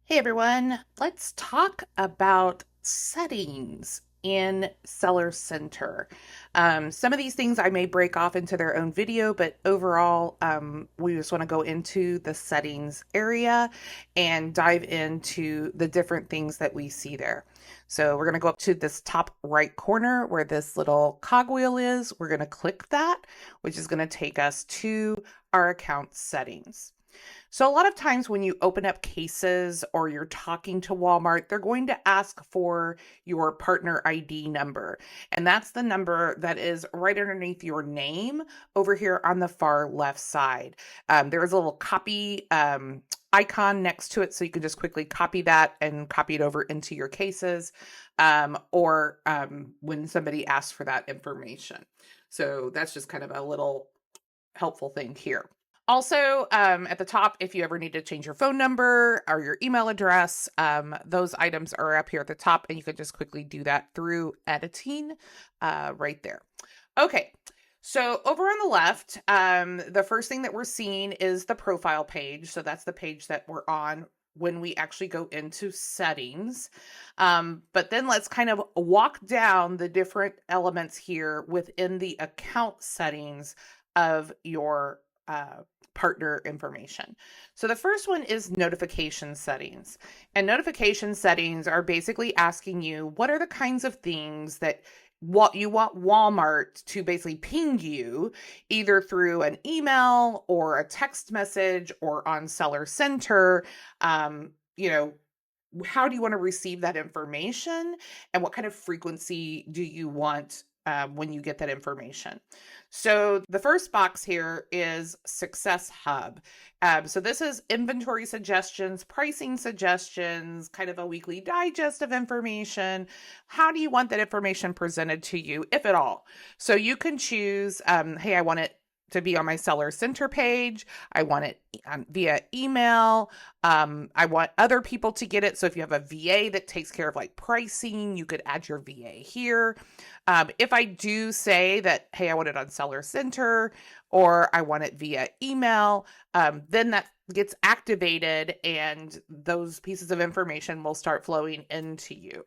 Hey everyone, let's talk about settings in Seller Center. Some of these things I may break off into their own video, but overall, we just want to go into the settings area and dive into the different things that we see there. So we're going to go up to this top right corner where this little cogwheel is. We're going to click that, which is going to take us to our account settings. So a lot of times when you open up cases or you're talking to Walmart, they're going to ask for your partner ID number. And that's the number that is right underneath your name over here on the far left side. There is a little copy icon next to it, so you can just quickly copy that and copy it over into your cases or when somebody asks for that information. So that's just kind of a little helpful thing here. Also, at the top, if you ever need to change your phone number or your email address, those items are up here at the top, and you can just quickly do that through editing right there. Okay, so over on the left, the first thing that we're seeing is the profile page. So that's the page that we're on when we actually go into settings. But then let's kind of walk down the different elements here within the account settings of your partner information. So the first one is notification settings. And notification settings are basically asking you what are the kinds of things that what you want Walmart to basically ping you either through an email or a text message or on Seller Center. You know, how do you want to receive that information and what kind of frequency do you want when you get that information? So the first box here is Success Hub. So this is inventory suggestions, pricing suggestions, kind of a weekly digest of information. How do you want that information presented to you, if at all? So you can choose, hey, I want it to be on my Seller Center page. I want it via email. I want other people to get it. So if you have a VA that takes care of like pricing, you could add your VA here. If I do say that, hey, I want it on Seller Center or I want it via email, then that gets activated and those pieces of information will start flowing into you.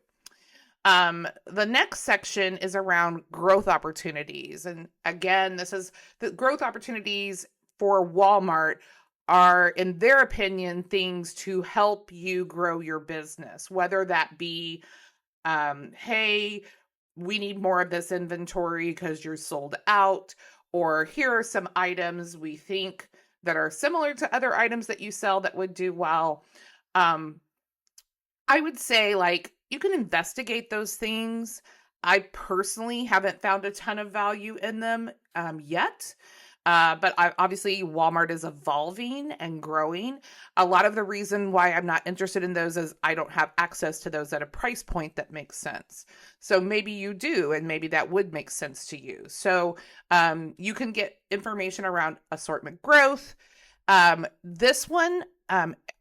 The next section is around growth opportunities. And again, this is the growth opportunities for Walmart are, in their opinion, things to help you grow your business, whether that be, hey, we need more of this inventory because you're sold out, or here are some items we think that are similar to other items that you sell that would do well. Um, I would say, like, you can investigate those things. I personally haven't found a ton of value in them yet. But obviously, Walmart is evolving and growing. A lot of the reason why I'm not interested in those is I don't have access to those at a price point that makes sense. So maybe you do, and maybe that would make sense to you. So you can get information around assortment growth. This one,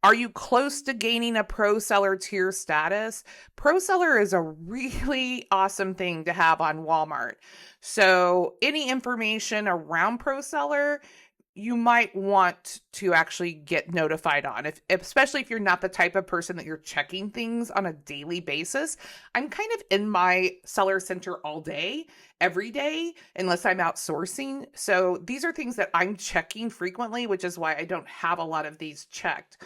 are you close to gaining a pro seller tier status? Pro seller is a really awesome thing to have on Walmart. So any information around pro seller, you might want to actually get notified on, if especially if you're not the type of person that you're checking things on a daily basis. I'm kind of in my Seller Center all day, every day, unless I'm outsourcing. So these are things that I'm checking frequently, which is why I don't have a lot of these checked,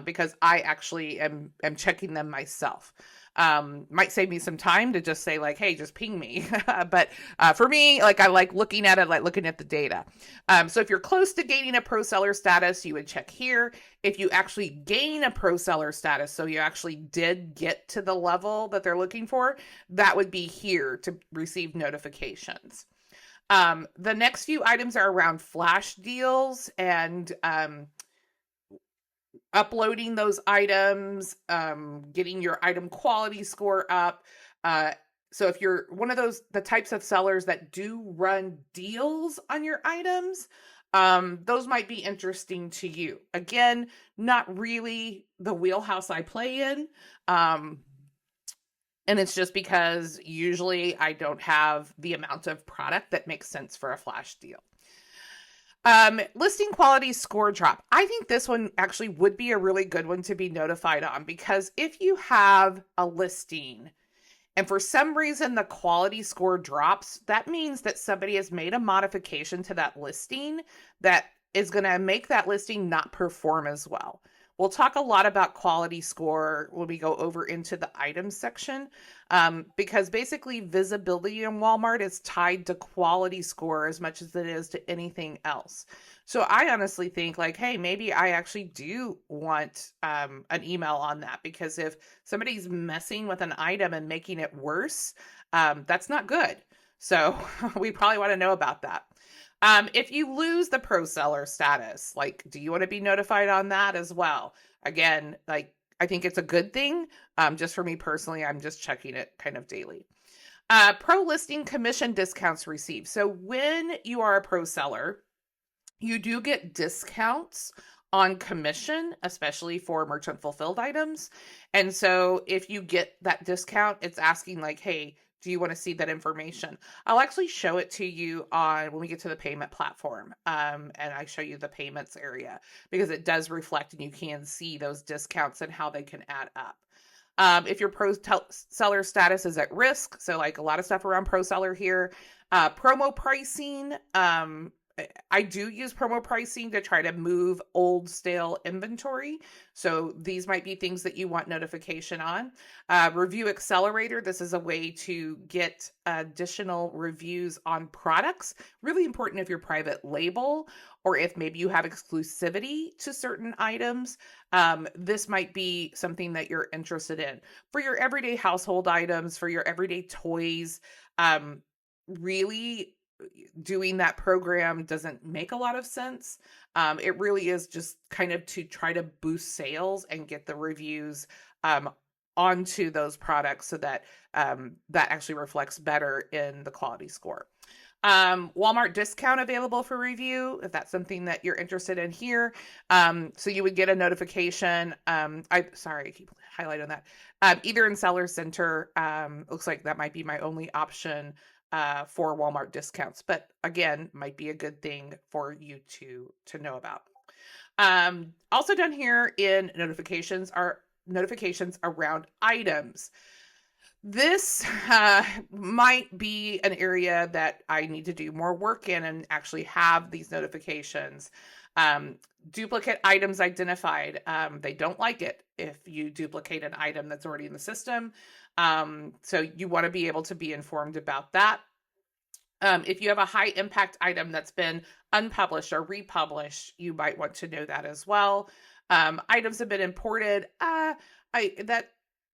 because I actually am checking them myself. Might save me some time to just say like, hey, just ping me. But for me, like, I like looking at it, like looking at the data. So if you're close to gaining a pro seller status, you would check here. If you actually gain a pro seller status, so you actually did get to the level that they're looking for, that would be here to receive notifications. The next few items are around flash deals and uploading those items, getting your item quality score up. So if you're one of the types of sellers that do run deals on your items, those might be interesting to you. Again, not really the wheelhouse I play in. And it's just because usually I don't have the amount of product that makes sense for a flash deal. Listing quality score drop. I think this one actually would be a really good one to be notified on, because if you have a listing and for some reason the quality score drops, that means that somebody has made a modification to that listing that is going to make that listing not perform as well. We'll talk a lot about quality score when we go over into the items section, because basically visibility in Walmart is tied to quality score as much as it is to anything else. So I honestly think like, hey, maybe I actually do want an email on that, because if somebody's messing with an item and making it worse, that's not good. So we probably want to know about that. If you lose the pro seller status, like, do you want to be notified on that as well? Again, like, I think it's a good thing. Just for me personally, I'm just checking it kind of daily. Pro listing commission discounts received. So when you are a pro seller, you do get discounts on commission, especially for merchant fulfilled items. And so if you get that discount, it's asking like, hey, do you want to see that information? I'll actually show it to you on when we get to the payment platform. And I show you the payments area, because it does reflect and you can see those discounts and how they can add up. If your seller status is at risk, so like a lot of stuff around pro seller here, promo pricing, I do use promo pricing to try to move old stale inventory. So these might be things that you want notification on. Review Accelerator. This is a way to get additional reviews on products. Really important if you're private label, or if maybe you have exclusivity to certain items. This might be something that you're interested in. For your everyday household items, for your everyday toys, really doing that program doesn't make a lot of sense. It really is just kind of to try to boost sales and get the reviews onto those products, so that that actually reflects better in the quality score. Walmart discount available for review, if that's something that you're interested in here. So you would get a notification. I keep highlighting that. Either in Seller Center, looks like that might be my only option for Walmart discounts, but again, might be a good thing for you to know about. Also done here in notifications are notifications around items. This might be an area that I need to do more work in and actually have these notifications. Duplicate items identified. They don't like it if you duplicate an item that's already in the system. So you want to be able to be informed about that. If you have a high impact item that's been unpublished or republished, you might want to know that as well. Items have been imported.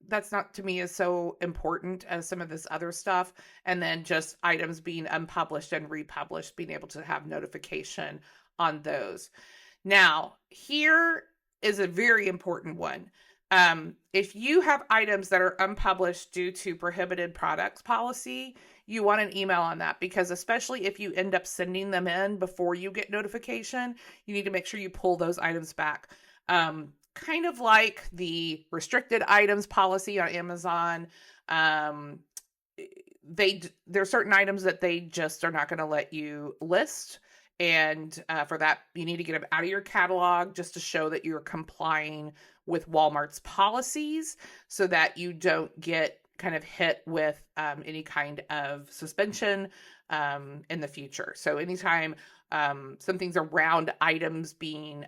That's not to me as so important as some of this other stuff. And then just items being unpublished and republished, being able to have notification on those. Now, here is a very important one. If you have items that are unpublished due to prohibited products policy, you want an email on that, because especially if you end up sending them in before you get notification, you need to make sure you pull those items back. Kind of like the restricted items policy on Amazon. There's certain items that they just are not going to let you list. And for that, you need to get them out of your catalog just to show that you're complying with Walmart's policies, so that you don't get kind of hit with any kind of suspension in the future. So anytime something's around items being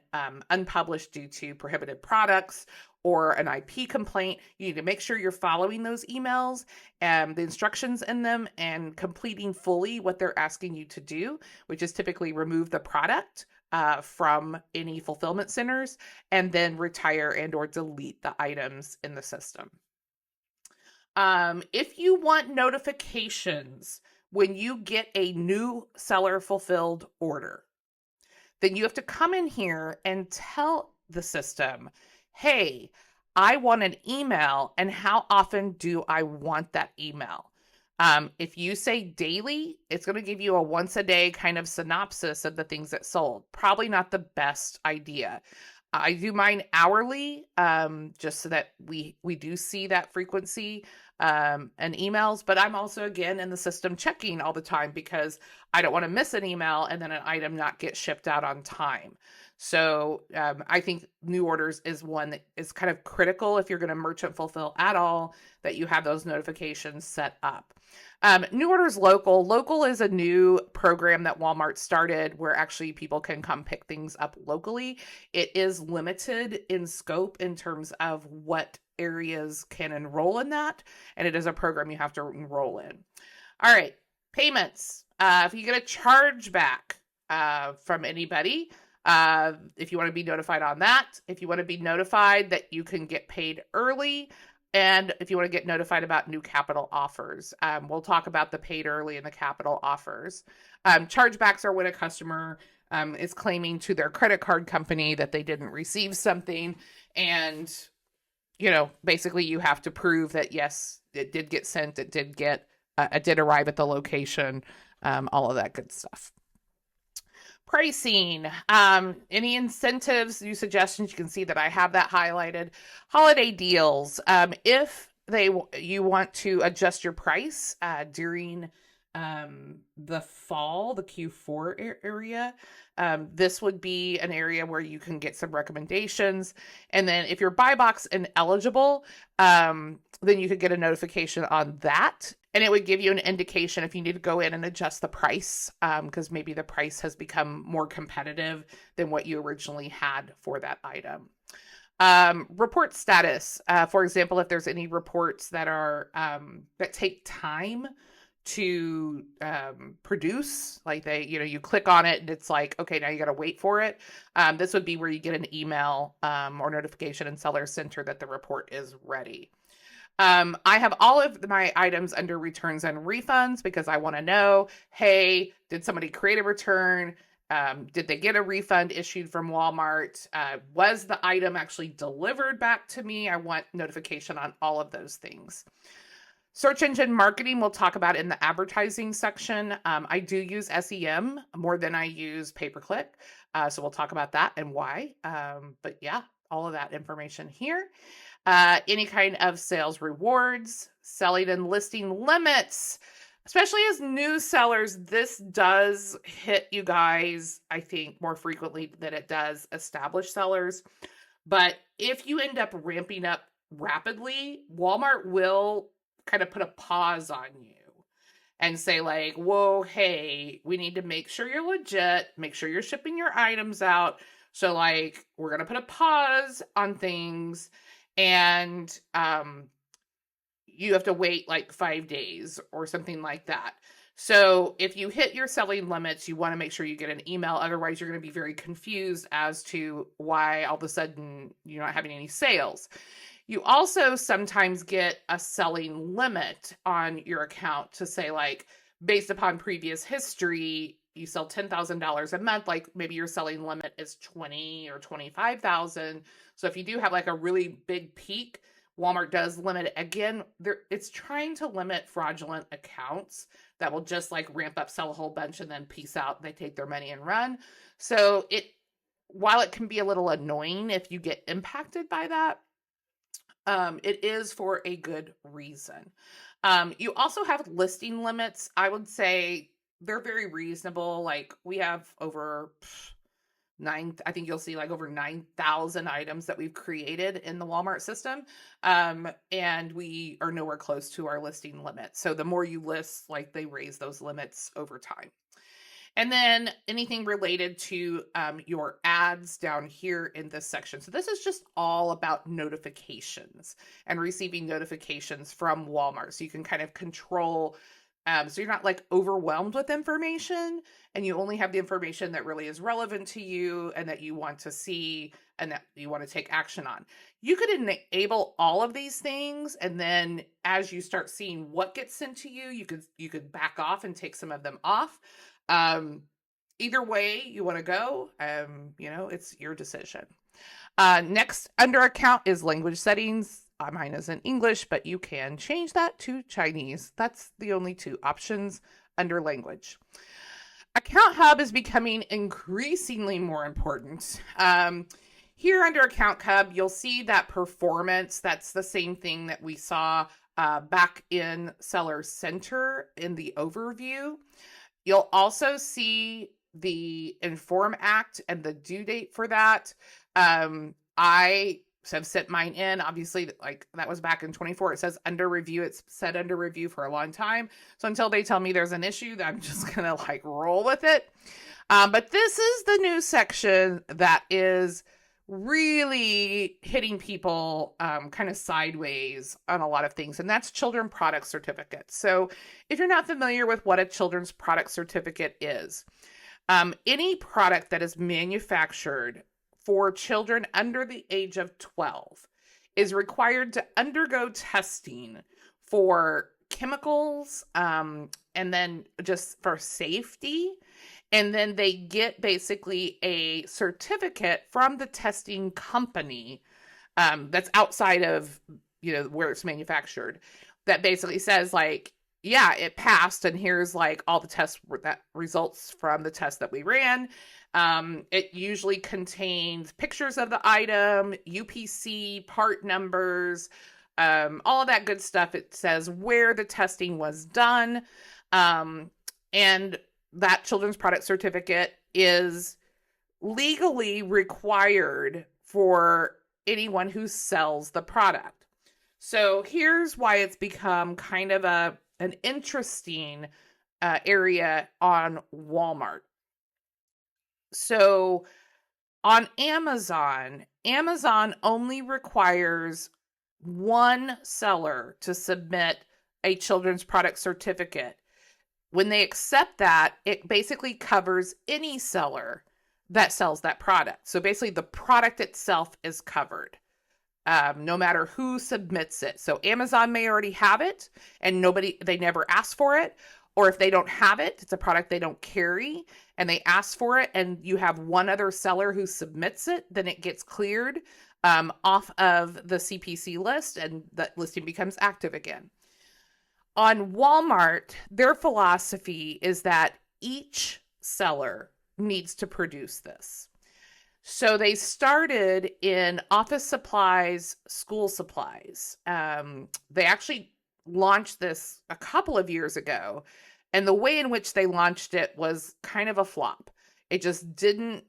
unpublished due to prohibited products or an IP complaint, you need to make sure you're following those emails and the instructions in them and completing fully what they're asking you to do, which is typically remove the product from any fulfillment centers and then retire and or delete the items in the system. If you want notifications when you get a new seller fulfilled order, then you have to come in here and tell the system, hey, I want an email, and how often do I want that email? If you say daily, it's going to give you a once a day kind of synopsis of the things that sold. Probably not the best idea. I do mine hourly, just so that we do see that frequency. and emails, but I'm also, again, in the system checking all the time because I don't want to miss an email and then an item not get shipped out on time. So I think new orders is one that is kind of critical if you're going to merchant fulfill at all, that you have those notifications set up. New orders local. Local is a new program that Walmart started where actually people can come pick things up locally. It is limited in scope in terms of what areas can enroll in that, and it is a program you have to enroll in. All right, payments. If you get a charge back from anybody, if you want to be notified on that, if you want to be notified that you can get paid early, and if you want to get notified about new capital offers. We'll talk about the paid early and the capital offers. Chargebacks are when a customer is claiming to their credit card company that they didn't receive something, and basically you have to prove that yes, it did get sent, it did arrive at the location, all of that good stuff. Pricing, any incentives, new suggestions, you can see that I have that highlighted. Holiday deals, if you want to adjust your price during the fall, the Q4 area, this would be an area where you can get some recommendations. And then if you're buy box ineligible, then you could get a notification on that. And it would give you an indication if you need to go in and adjust the price, because maybe the price has become more competitive than what you originally had for that item. Report status. For example, if there's any reports that are that take time to produce, like you click on it and it's like, okay, now you got to wait for it. This would be where you get an email or notification in Seller Center that the report is ready. I have all of my items under returns and refunds because I want to know, hey, did somebody create a return? Did they get a refund issued from Walmart? Was the item actually delivered back to me? I want notification on all of those things. Search engine marketing we'll talk about in the advertising section. I do use SEM more than I use pay-per-click. So we'll talk about that and why. But yeah, all of that information here. Any kind of sales rewards, selling and listing limits, especially as new sellers, this does hit you guys, I think, more frequently than it does established sellers. But if you end up ramping up rapidly, Walmart will kind of put a pause on you and say like, whoa, hey, we need to make sure you're legit, make sure you're shipping your items out. So like, we're going to put a pause on things. And you have to wait like 5 days or something like that. So if you hit your selling limits, you want to make sure you get an email. Otherwise, you're going to be very confused as to why all of a sudden you're not having any sales. You also sometimes get a selling limit on your account to say like, based upon previous history, you sell $10,000 a month, like maybe your selling limit is 20 or 25,000. So if you do have like a really big peak, Walmart does limit it. Again, it's trying to limit fraudulent accounts that will just like ramp up, sell a whole bunch, and then peace out. They take their money and run. So while it can be a little annoying if you get impacted by that, it is for a good reason. You also have listing limits. I would say they're very reasonable. Like we have over I think you'll see like over 9,000 items that we've created in the Walmart system. And we are nowhere close to our listing limit. So the more you list, like they raise those limits over time. And then anything related to your ads down here in this section. So this is just all about notifications and receiving notifications from Walmart. So you can kind of control, so you're not like overwhelmed with information and you only have the information that really is relevant to you and that you want to see and that you want to take action on. You could enable all of these things, and then as you start seeing what gets sent to you, you could back off and take some of them off. Either way you want to go, it's your decision. Next under account is language settings. Mine is in English, but you can change that to Chinese. That's the only two options under language. Account Hub is becoming increasingly more important. Here under Account Hub, you'll see that performance. That's the same thing that we saw back in Seller Center in the overview. You'll also see the Inform Act and the due date for that. I have sent mine in. Obviously, like that was back in 24. It says under review. It's said under review for a long time. So until they tell me there's an issue, I'm just gonna like roll with it. But this is the new section that is really hitting people kind of sideways on a lot of things, and that's children product certificates. So if you're not familiar with what a children's product certificate is, any product that is manufactured for children under the age of 12 is required to undergo testing for chemicals, and then just for safety. And then they get basically a certificate from the testing company that's outside of, where it's manufactured, that basically says like, yeah, it passed, and here's like all the test that results from the test that we ran. It usually contains pictures of the item, UPC, part numbers, all of that good stuff. It says where the testing was done, and that children's product certificate is legally required for anyone who sells the product. So here's why it's become kind of an interesting area on Walmart. So on Amazon only requires one seller to submit a children's product certificate. When they accept that, it basically covers any seller that sells that product. So basically the product itself is covered, no matter who submits it. So Amazon may already have it and they never asked for it. Or if they don't have it, it's a product they don't carry and they ask for it, and you have one other seller who submits it, then it gets cleared off of the CPC list, and that listing becomes active again. On Walmart, their philosophy is that each seller needs to produce this. So they started in office supplies, school supplies. They actually launched this a couple of years ago, and the way in which they launched it was kind of a flop. It just didn't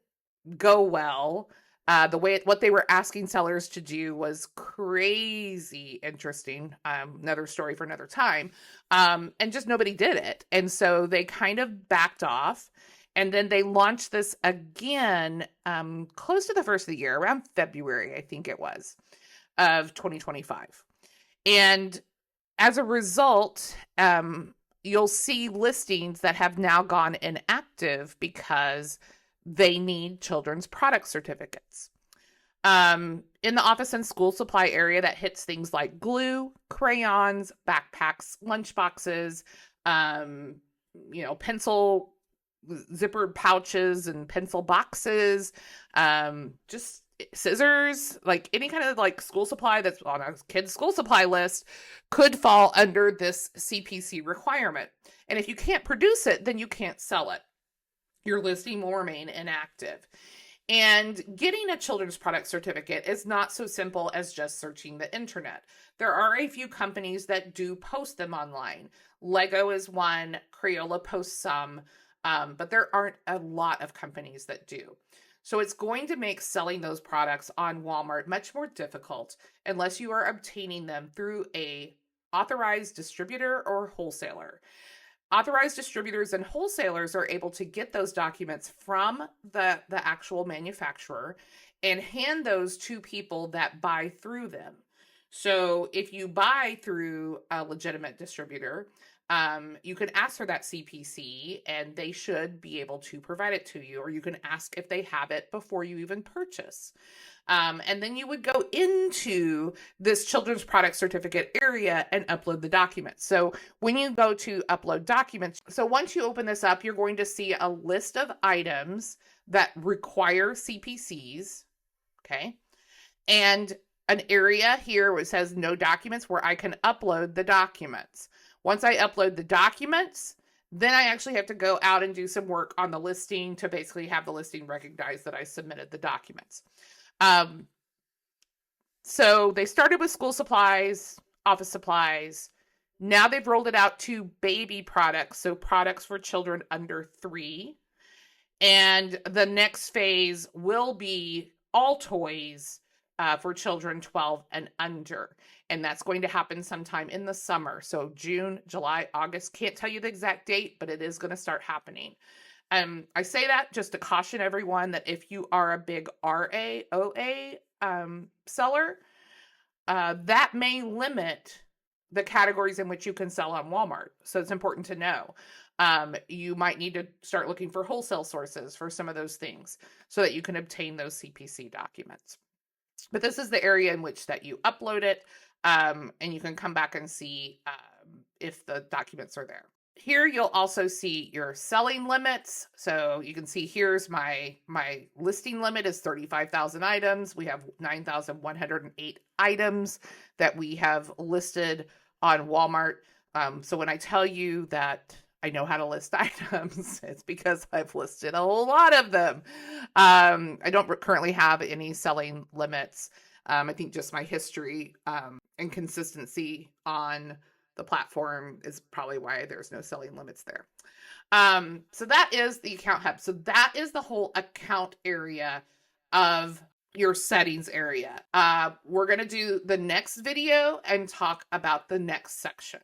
go well. What they were asking sellers to do was crazy interesting. Another story for another time. And just nobody did it. And so they kind of backed off. And then they launched this again close to the first of the year, around February, I think it was, of 2025. And as a result, you'll see listings that have now gone inactive because they need children's product certificates. In the office and school supply area, that hits things like glue, crayons, backpacks, lunchboxes, pencil zippered pouches and pencil boxes, just scissors, like any kind of like school supply that's on a kid's school supply list could fall under this CPC requirement. And if you can't produce it, then you can't sell it. Your listing will remain inactive. And getting a children's product certificate is not so simple as just searching the internet. There are a few companies that do post them online. Lego is one, Crayola posts some, but there aren't a lot of companies that do. So it's going to make selling those products on Walmart much more difficult unless you are obtaining them through a authorized distributor or wholesaler. Authorized distributors and wholesalers are able to get those documents from the actual manufacturer and hand those to people that buy through them. So if you buy through a legitimate distributor, you can ask for that CPC and they should be able to provide it to you, or you can ask if they have it before you even purchase. And then you would go into this children's product certificate area and upload the documents. So when you go to upload documents, so once you open this up, you're going to see a list of items that require CPCs, okay? And an area here where it says no documents where I can upload the documents. Once I upload the documents, then I actually have to go out and do some work on the listing to basically have the listing recognize that I submitted the documents. So they started with school supplies. office supplies. Now they've rolled it out to baby products, so products for children under 3. And the next phase will be all toys for children 12 and under. And that's going to happen sometime in the summer. So June, July, August. Can't tell you the exact date, but it is going to start happening. I say that just to caution everyone that if you are a big RAOA seller, that may limit the categories in which you can sell on Walmart. So it's important to know. You might need to start looking for wholesale sources for some of those things so that you can obtain those CPC documents. But this is the area in which that you upload it, and you can come back and see if the documents are there. Here you'll also see your selling limits. So you can see here's my listing limit is 35,000 items. We have 9,108 items that we have listed on Walmart. So when I tell you that I know how to list items, it's because I've listed a whole lot of them. I don't currently have any selling limits. I think just my history and consistency on the platform is probably why there's no selling limits there. So that is the account hub. So that is the whole account area of your settings area. We're going to do the next video and talk about the next section.